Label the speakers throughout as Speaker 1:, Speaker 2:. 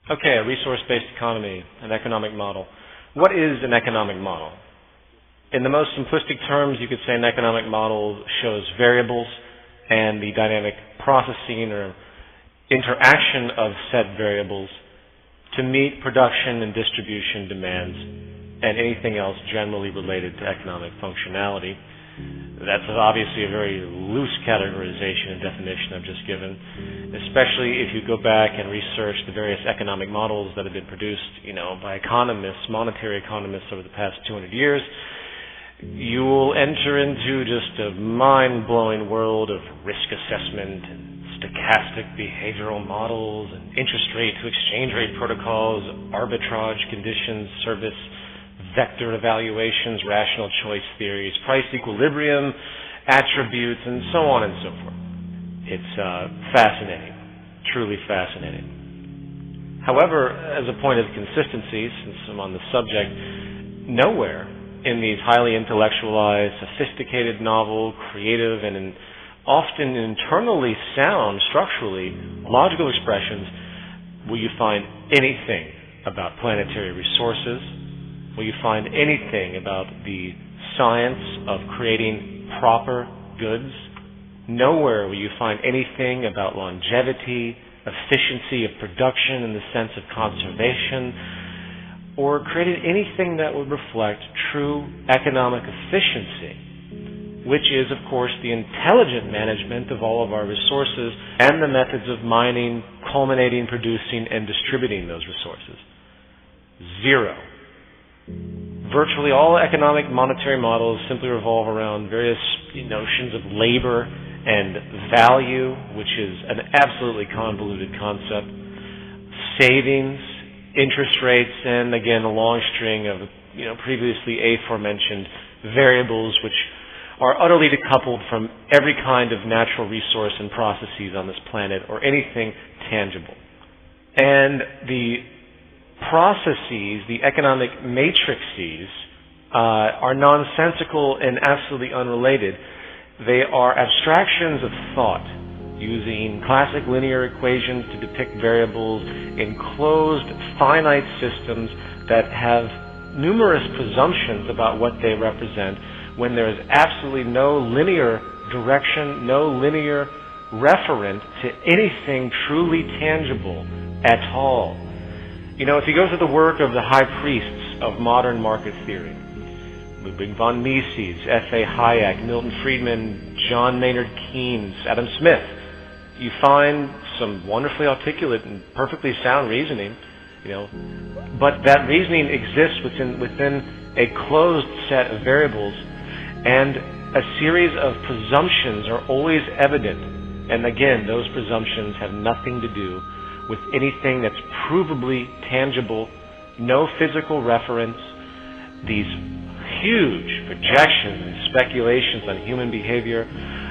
Speaker 1: Okay, a resource-based economy, an economic model. What is an economic model? In the most simplistic terms, you could say an economic model shows variables and the dynamic processing or interaction of said variables to meet production and distribution demands and anything else generally related to economic functionality. That's obviously a very loose categorization and definition I've just given, especially if you go back and research the various economic models that have been produced, by economists, monetary economists over the past 200 years. You will enter into just a mind-blowing world of risk assessment and stochastic behavioral models and interest rate to exchange rate protocols, arbitrage conditions, service vector evaluations, rational choice theories, price equilibrium, attributes, and so on and so forth. It's fascinating, truly fascinating. However, as a point of consistency, since I'm on the subject, nowhere in these highly intellectualized, sophisticated, novel, creative, and often internally sound, structurally logical expressions will you find anything about planetary resources. Will you find anything about the science of creating proper goods? Nowhere will you find anything about longevity, efficiency of production in the sense of conservation, or created anything that would reflect true economic efficiency, which is, of course, the intelligent management of all of our resources and the methods of mining, culminating, producing, and distributing those resources. Zero. Virtually all economic monetary models simply revolve around various notions of labor and value, which is an absolutely convoluted concept, savings, interest rates, and again a long string of previously aforementioned variables which are utterly decoupled from every kind of natural resource and processes on this planet or anything tangible. And the processes, the economic matrices, are nonsensical and absolutely unrelated. They are abstractions of thought using classic linear equations to depict variables in closed, finite systems that have numerous presumptions about what they represent when there is absolutely no linear direction, no linear referent to anything truly tangible at all. If you go through the work of the high priests of modern market theory, Ludwig von Mises, F.A. Hayek, Milton Friedman, John Maynard Keynes, Adam Smith, you find some wonderfully articulate and perfectly sound reasoning, but that reasoning exists within a closed set of variables, and a series of presumptions are always evident. And again, those presumptions have nothing to do with anything that's provably tangible, no physical reference. These huge projections and speculations on human behavior.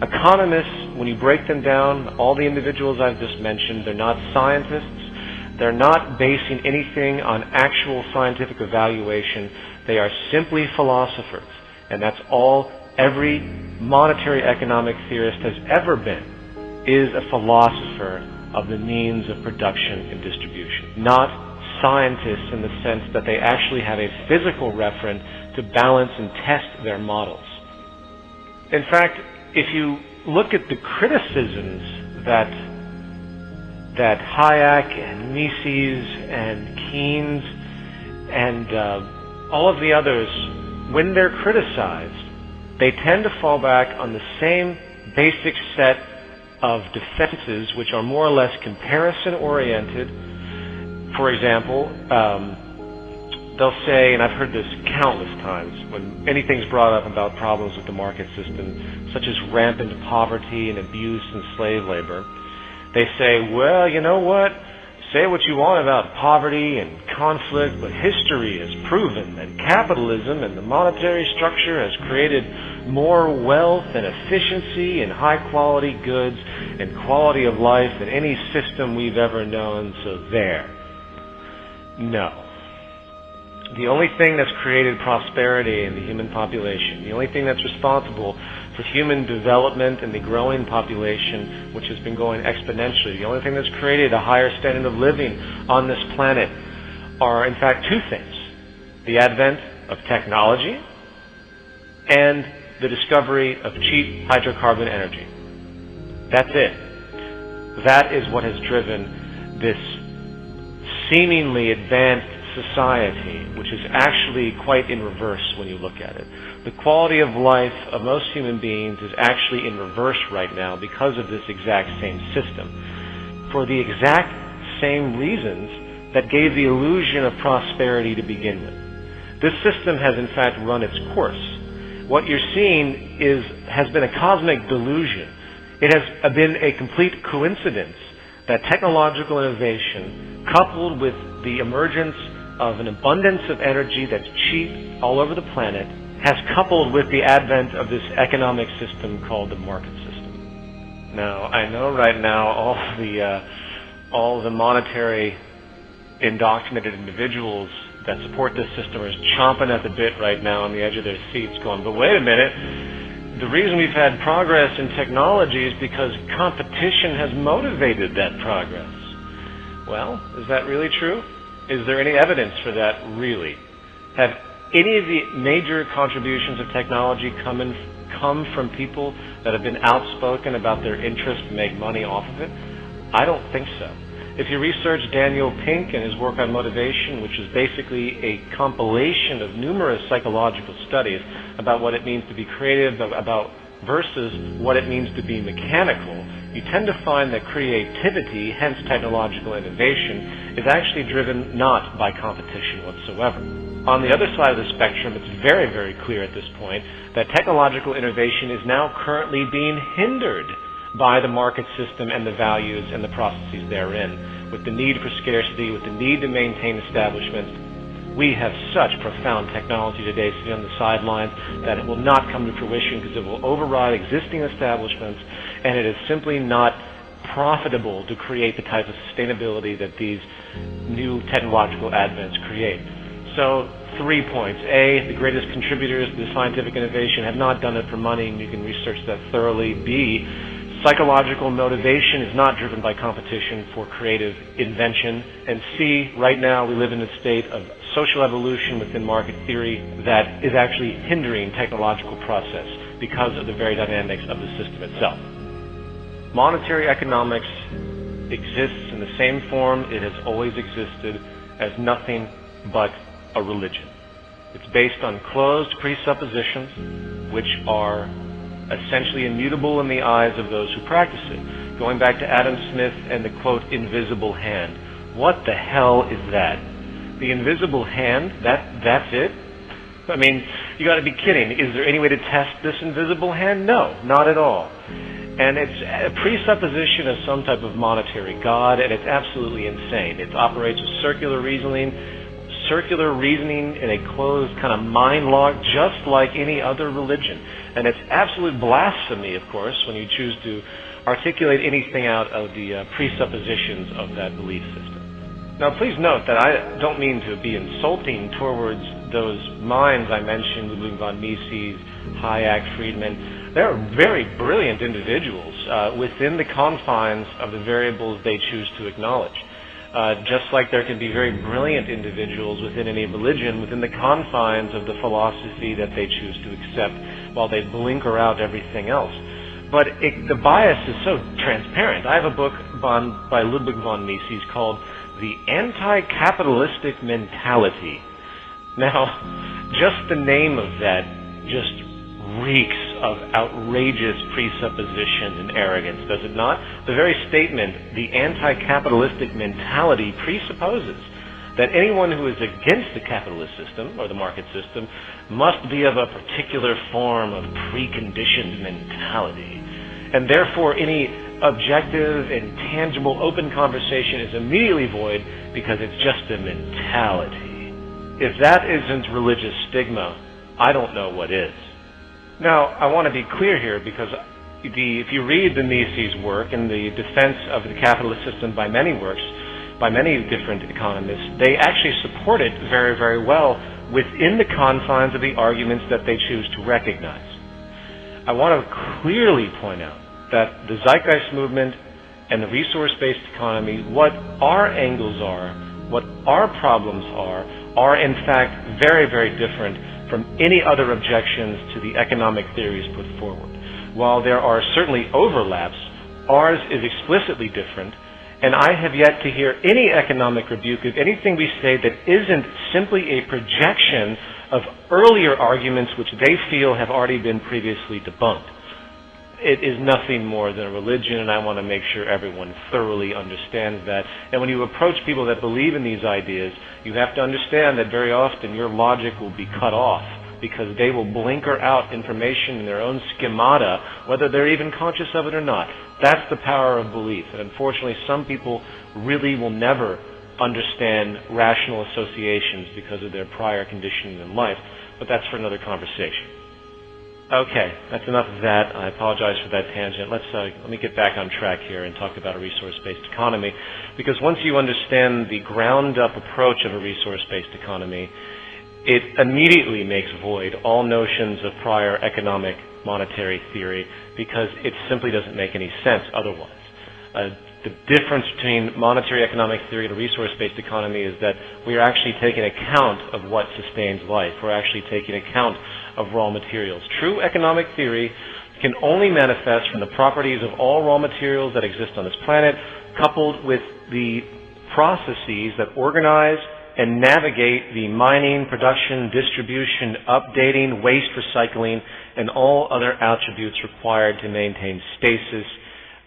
Speaker 1: Economists, when you break them down, all the individuals I've just mentioned, they're not scientists. They're not basing anything on actual scientific evaluation. They are simply philosophers. And that's all every monetary economic theorist has ever been, is a philosopher of the means of production and distribution, not scientists in the sense that they actually have a physical reference to balance and test their models. In fact, if you look at the criticisms that Hayek and Mises and Keynes and all of the others, when they're criticized, they tend to fall back on the same basic set of defenses which are more or less comparison-oriented. For example, they'll say, and I've heard this countless times, when anything's brought up about problems with the market system, such as rampant poverty and abuse and slave labor, they say, well, you know what? Say what you want about poverty and conflict, but history has proven that capitalism and the monetary structure has created more wealth and efficiency and high-quality goods and quality of life than any system we've ever known, so there. No. The only thing that's created prosperity in the human population, the only thing that's responsible for human development and the growing population, which has been going exponentially. The only thing that's created a higher standard of living on this planet are, in fact, two things: the advent of technology and the discovery of cheap hydrocarbon energy. That's it. That is what has driven this seemingly advanced society, which is actually quite in reverse when you look at it. The quality of life of most human beings is actually in reverse right now because of this exact same system, for the exact same reasons that gave the illusion of prosperity to begin with. This system has in fact run its course. What you're seeing has been a cosmic delusion. It has been a complete coincidence that technological innovation, coupled with the emergence of an abundance of energy that's cheap all over the planet, has coupled with the advent of this economic system called the market system. Now, I know right now all the monetary indoctrinated individuals that support this system are chomping at the bit right now on the edge of their seats going, but wait a minute, the reason we've had progress in technology is because competition has motivated that progress. Well, is that really true? Is there any evidence for that, really? Have any of the major contributions of technology come from people that have been outspoken about their interest to make money off of it? I don't think so. If you research Daniel Pink and his work on motivation, which is basically a compilation of numerous psychological studies about what it means to be creative, about versus what it means to be mechanical, you tend to find that creativity, hence technological innovation, is actually driven not by competition whatsoever. On the other side of the spectrum, it's very, very clear at this point that technological innovation is now currently being hindered by the market system and the values and the processes therein, with the need for scarcity, with the need to maintain establishments. We have such profound technology today sitting on the sidelines that it will not come to fruition because it will override existing establishments, and it is simply not profitable to create the type of sustainability that these new technological advents create. So, 3 points. A, the greatest contributors to scientific innovation have not done it for money, and you can research that thoroughly. B, psychological motivation is not driven by competition for creative invention. And C, right now we live in a state of social evolution within market theory that is actually hindering technological process because of the very dynamics of the system itself. Monetary economics exists in the same form it has always existed, as nothing but a religion. It's based on closed presuppositions which are essentially immutable in the eyes of those who practice it. Going back to Adam Smith and the quote, invisible hand. What the hell is that? The invisible hand? That's it? I mean, you got to be kidding. Is there any way to test this invisible hand? No, not at all. And it's a presupposition of some type of monetary god, and it's absolutely insane. It operates with circular reasoning in a closed kind of mind lock, just like any other religion. And it's absolute blasphemy, of course, when you choose to articulate anything out of the presuppositions of that belief system. Now, please note that I don't mean to be insulting towards those minds I mentioned, Ludwig von Mises, Hayek, Friedman. They're very brilliant individuals within the confines of the variables they choose to acknowledge. Just like there can be very brilliant individuals within any religion within the confines of the philosophy that they choose to accept while they blinker out everything else. But the bias is so transparent. I have a book by Ludwig von Mises called The Anti-Capitalistic Mentality. Now, just the name of that just reeks of outrageous presupposition and arrogance, does it not? The very statement, the anti-capitalistic mentality, presupposes that anyone who is against the capitalist system or the market system must be of a particular form of preconditioned mentality. And therefore, any objective and tangible open conversation is immediately void because it's just a mentality. If that isn't religious stigma, I don't know what is. Now, I want to be clear here because if you read the Mises work and the defense of the capitalist system by many works, by many different economists, they actually support it very, very well within the confines of the arguments that they choose to recognize. I want to clearly point out that the Zeitgeist movement and the resource-based economy, what our angles are, what our problems are in fact very, very different from any other objections to the economic theories put forward. While there are certainly overlaps, ours is explicitly different, and I have yet to hear any economic rebuke of anything we say that isn't simply a projection of earlier arguments which they feel have already been previously debunked. It is nothing more than a religion, and I want to make sure everyone thoroughly understands that. And when you approach people that believe in these ideas, you have to understand that very often your logic will be cut off because they will blinker out information in their own schemata, whether they're even conscious of it or not. That's the power of belief. And unfortunately, some people really will never understand rational associations because of their prior conditioning in life, but that's for another conversation. Okay, that's enough of that. I apologize for that tangent. Let me get back on track here and talk about a resource-based economy, because once you understand the ground-up approach of a resource-based economy, it immediately makes void all notions of prior economic monetary theory, because it simply doesn't make any sense otherwise. The difference between monetary economic theory and a resource-based economy is that we are actually taking account of what sustains life. We're actually taking account of raw materials. True economic theory can only manifest from the properties of all raw materials that exist on this planet, coupled with the processes that organize and navigate the mining, production, distribution, updating, waste recycling, and all other attributes required to maintain stasis,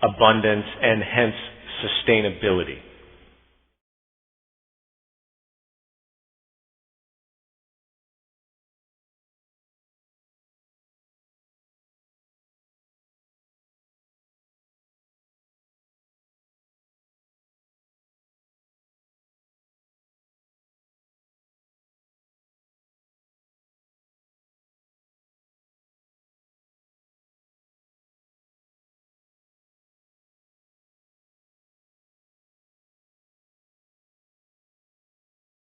Speaker 1: abundance, and hence sustainability.